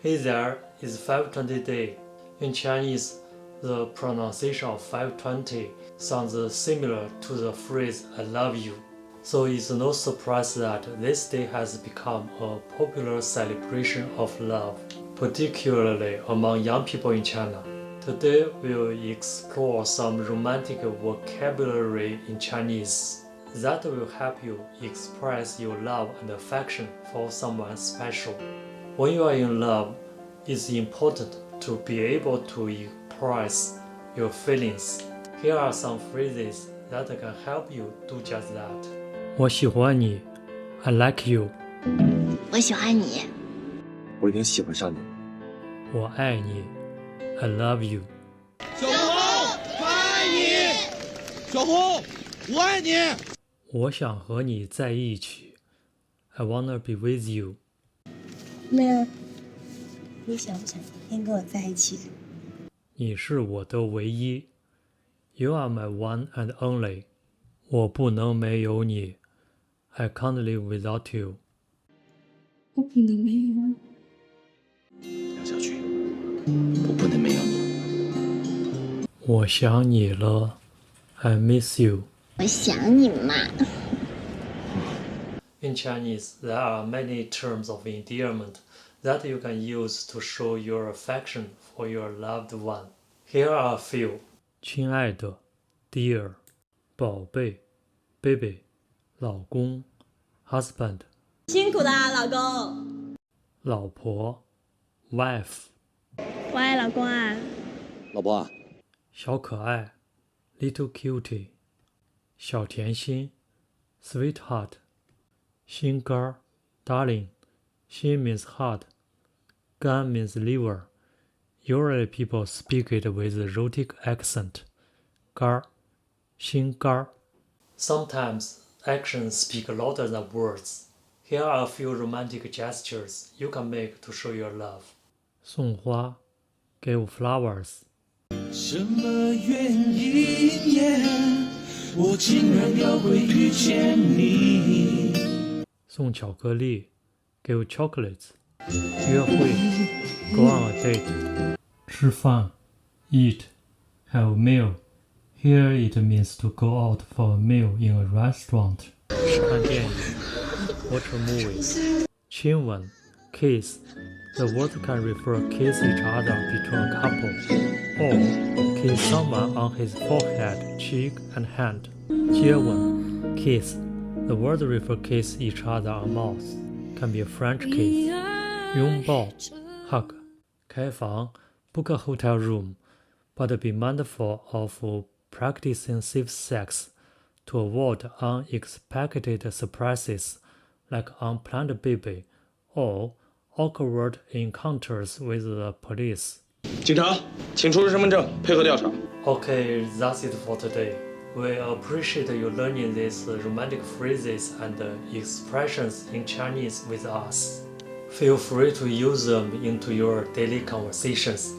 Hey there is 520 day. In Chinese, the pronunciation of 520 sounds similar to the phrase I love you. So it's no surprise that this day has become a popular celebration of love, particularly among young people in China. Today we'll explore some romantic vocabulary in Chinese that will help you express your love and affection for someone special. When you are in love, it's important to be able to express your feelings. Here are some phrases that can help you do just that. 我喜欢你 I like you. 我喜欢你。我已经喜欢上你。我爱你 I love you. 小红，我爱你。小红，我爱你。我想和你在一起 I wanna be with you. 妹儿，你想不想天天跟我在一起？你是我的唯一 You are my one and only. 我不能没有你 I can't live without you. 我不能没有你。杨小菊，我不能没有你。我想你了 I miss you. 我想你嘛。In Chinese, there are many terms of endearment that you can use to show your affection for your loved one. Here are a few. 亲爱的 Dear. 宝贝 Baby. 老公 Husband. 辛苦啦，老公。老婆 Wife. 我爱老公啊。老婆啊，小可爱 Little cutie. 小甜心 Sweetheart. 心肝儿 Darling. 心 means heart. 肝 means liver. Usually people speak it with a rhotic accent. 肝儿心肝儿 Sometimes actions speak louder than words. Here are a few romantic gestures you can make to show your love. 送花 Give flowers. 什么原因耶？我竟然要会遇见你。送巧克力 Give chocolates. 约会 Go on a date. 吃饭 Eat. Have a meal. Here it means to go out for a meal in a restaurant. 看电影 Watch a movie. 亲吻 Kiss. The word can refer kiss each other between a couple, or kiss someone on his forehead, cheek, and hand. 接吻 Kiss. The word refer kiss each other on mouth. Can be a French kiss. 拥抱 Hug. 开房 Book a hotel room, but be mindful of practicing safe sex to avoid unexpected surprises like unplanned baby or awkward encounters with the police. 警察，请出示身份证，配合调查。 Okay, that's it for today. We appreciate you learning these romantic phrases and expressions in Chinese with us. Feel free to use them into your daily conversations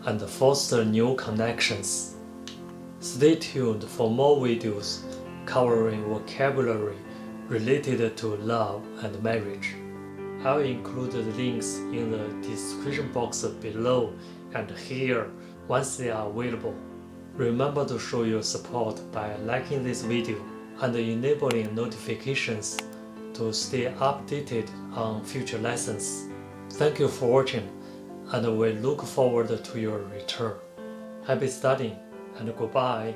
and foster new connections. Stay tuned for more videos covering vocabulary related to love and marriage. I'll include the links in the description box below and here once they are available. Remember to show your support by liking this video and enabling notifications to stay updated on future lessons. Thank you for watching, and we look forward to your return. Happy studying and goodbye.